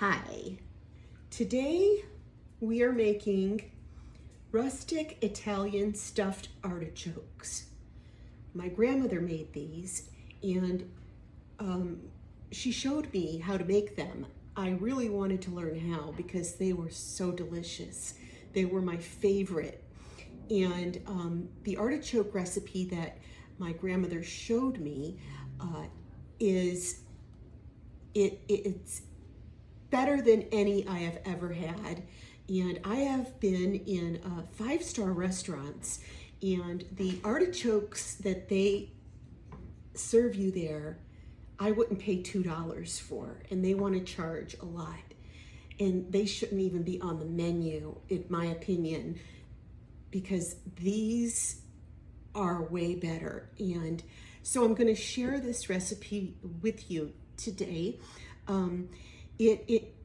Hi, today we are making rustic Italian stuffed artichokes. My grandmother made these and she showed me how to make them. I really wanted to learn how because they were so delicious. They were my favorite. And the artichoke recipe that my grandmother showed me it's better than any I have ever had. And I have been in 5-star restaurants, and the artichokes that they serve you there, I wouldn't pay $2 for, and they want to charge a lot. And they shouldn't even be on the menu, in my opinion, because these are way better. And so I'm going to share this recipe with you today.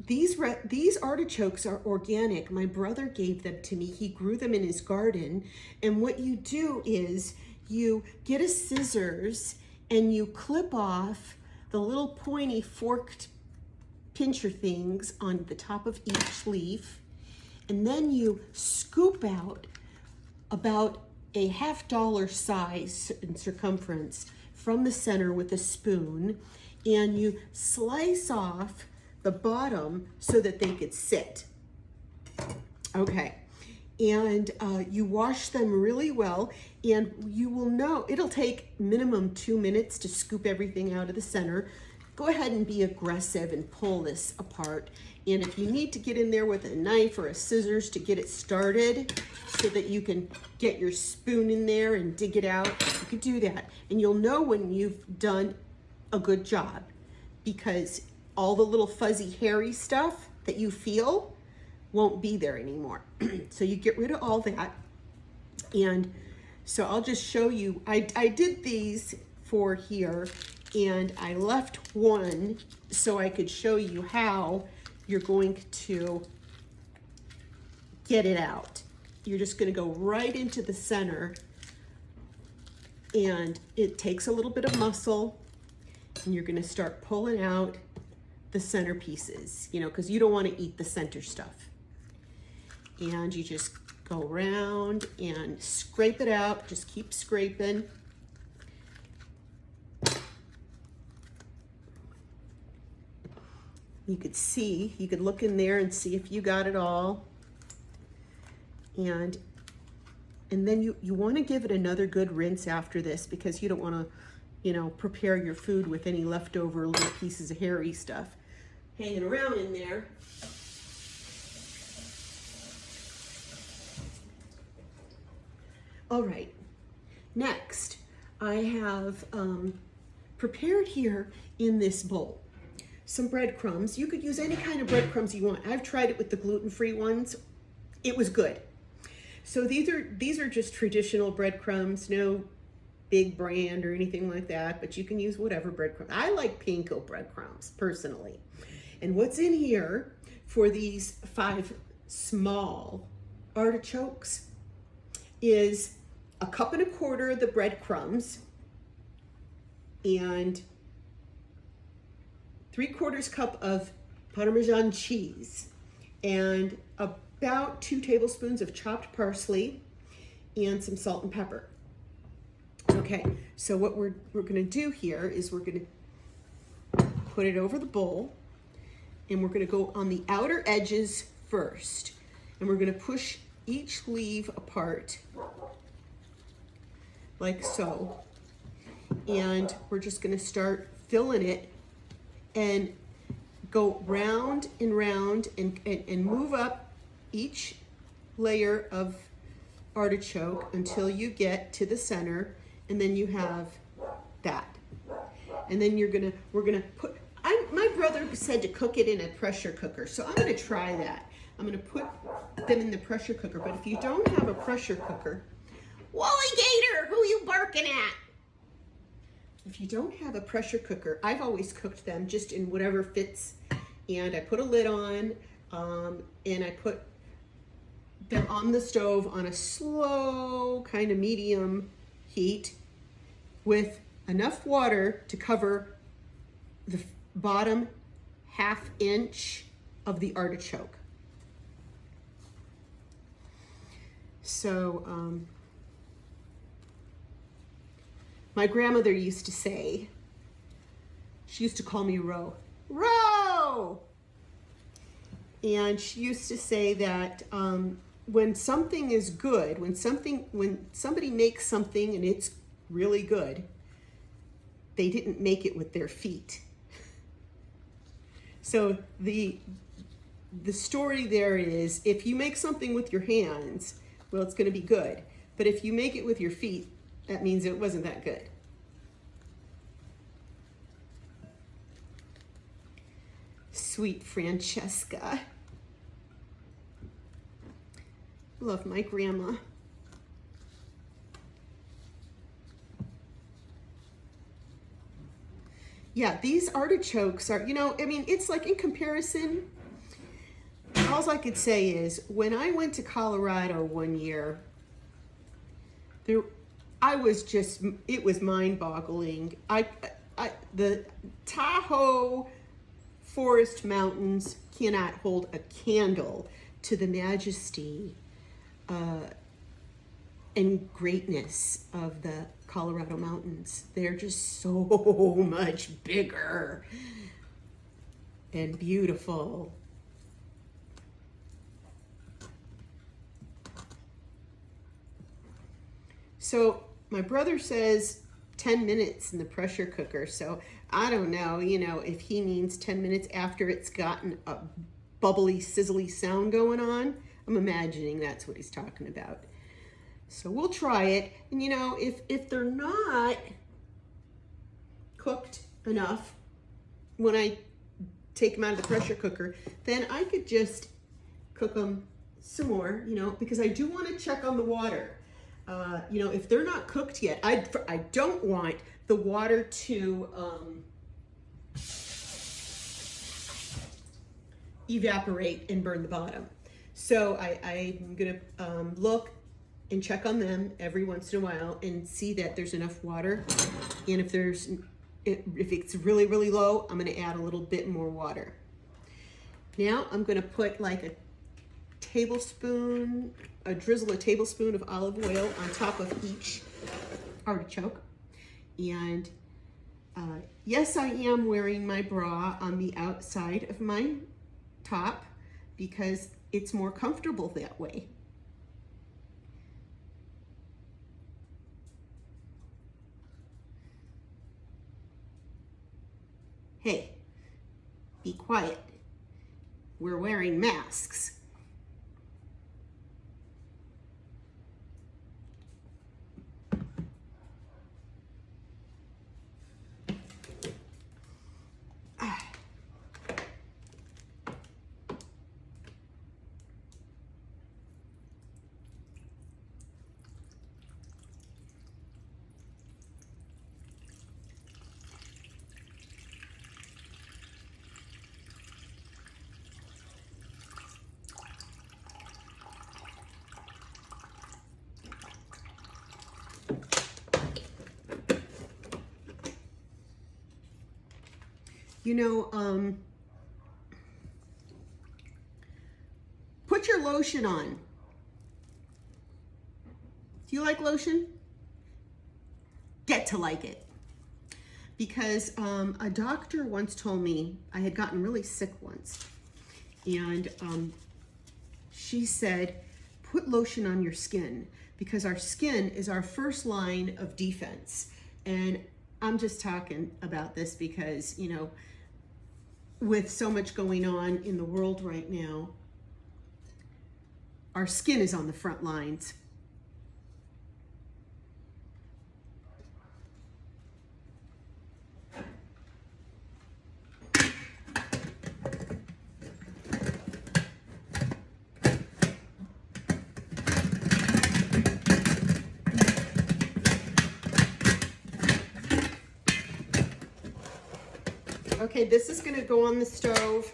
These artichokes are organic. My brother gave them to me. He grew them in his garden. And what you do is you get a scissors and you clip off the little pointy forked pincher things on the top of each leaf. And then you scoop out about a $1/2 size in circumference from the center with a spoon, and you slice off the bottom so that they could sit. Okay, and you wash them really well, and you will know it'll take minimum 2 minutes to scoop everything out of the center. Go ahead and be aggressive and pull this apart. And if you need to get in there with a knife or a scissors to get it started so that you can get your spoon in there and dig it out, you can do that. And you'll know when you've done a good job, because all the little fuzzy hairy stuff that you feel won't be there anymore. So you get rid of all that. And so I'll just show you, I did these for here, and I left one so I could show you how you're going to get it out. You're just going to go right into the center, and it takes a little bit of muscle, and you're going to start pulling out the center pieces, you know, because you don't want to eat the center stuff. And you just go around and scrape it out. Just keep scraping. You could look in there and see if you got it all. And then you want to give it another good rinse after this, because you don't want to, you know, prepare your food with any leftover little pieces of hairy stuff hanging around in there. All right, next I have prepared here in this bowl some breadcrumbs. You could use any kind of breadcrumbs you want. I've tried it with the gluten-free ones. It was good. So these are just traditional breadcrumbs, no big brand or anything like that, but you can use whatever breadcrumbs. I like panko breadcrumbs personally. And what's in here for these 5 small artichokes is 1.25 cups of the breadcrumbs and 3/4 cup of Parmesan cheese and about 2 tablespoons of chopped parsley and some salt and pepper. Okay, so what we're going to do here is we're going to put it over the bowl, and we're going to go on the outer edges first, and we're going to push each leaf apart like so, and we're just going to start filling it and go round and round and move up each layer of artichoke until you get to the center, and then you have that. And then we're gonna put, my brother said to cook it in a pressure cooker, so I'm gonna try that. I'm gonna put them in the pressure cooker, but if you don't have a pressure cooker, Wally Gator, who you barking at? If you don't have a pressure cooker, I've always cooked them just in whatever fits, and I put a lid on, and I put them on the stove on a slow, kind of medium heat with enough water to cover the bottom 1/2 inch of the artichoke. So my grandmother used to say, she used to call me Ro. Ro! And she used to say that when something is good, when somebody makes something and it's really good, they didn't make it with their feet. So the story there is, if you make something with your hands, well, it's going to be good. But if you make it with your feet, that means it wasn't that good. Sweet Francesca. Love my grandma. Yeah, these artichokes are, you know, I mean, it's like in comparison, all I could say is when I went to Colorado one year, it was mind-boggling. The Tahoe Forest Mountains cannot hold a candle to the majesty and greatness of the Colorado mountains. They're just so much bigger and beautiful. So my brother says 10 minutes in the pressure cooker. So I don't know, you know, if he means 10 minutes after it's gotten a bubbly, sizzly sound going on. I'm imagining that's what he's talking about. So we'll try it. And you know, if they're not cooked enough when I take them out of the pressure cooker, then I could just cook them some more, you know, because I do want to check on the water. You know, if they're not cooked yet, I don't want the water to evaporate and burn the bottom. So I'm gonna look and check on them every once in a while and see that there's enough water. And if it's really, really low, I'm gonna add a little bit more water. Now I'm gonna put like a drizzle a tablespoon of olive oil on top of each artichoke. And yes, I am wearing my bra on the outside of my top because it's more comfortable that way. Hey, be quiet. We're wearing masks. You know, put your lotion on. Do you like lotion? Get to like it. Because a doctor once told me, I had gotten really sick once, and she said, put lotion on your skin because our skin is our first line of defense. And I'm just talking about this because, you know, with so much going on in the world right now, our skin is on the front lines. Okay, this is going to go on the stove.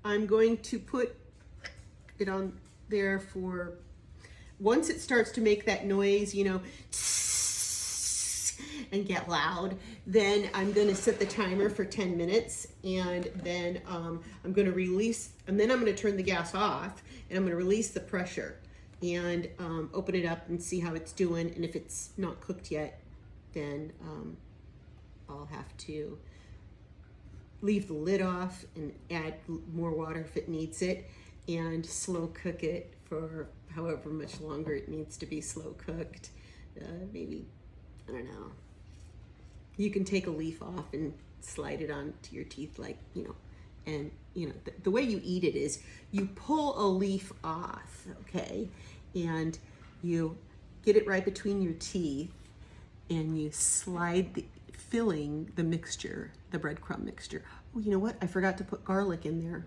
I'm going to put it on there for, once it starts to make that noise, you know, and get loud, then I'm gonna set the timer for 10 minutes, and then I'm gonna release, and then I'm gonna turn the gas off, and I'm gonna release the pressure and open it up and see how it's doing. And if it's not cooked yet, then I'll have to leave the lid off and add more water if it needs it, and slow cook it for however much longer it needs to be slow cooked. Maybe, I don't know. You can take a leaf off and slide it onto your teeth, like, you know, and you know, the way you eat it is you pull a leaf off, okay? And you get it right between your teeth, and you slide the filling the mixture, the breadcrumb mixture. Oh, you know what? I forgot to put garlic in there.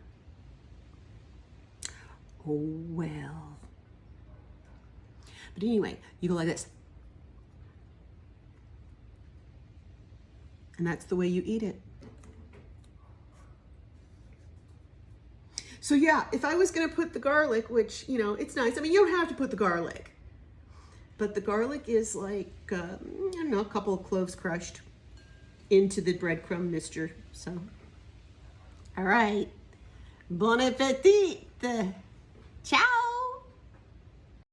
Oh, well. But anyway, you go like this. And that's the way you eat it. So yeah, if I was gonna put the garlic, which, you know, it's nice. I mean, you don't have to put the garlic. But the garlic is like, I don't know, a couple of cloves crushed into the breadcrumb mixture. So, all right. Bon appetit. Ciao.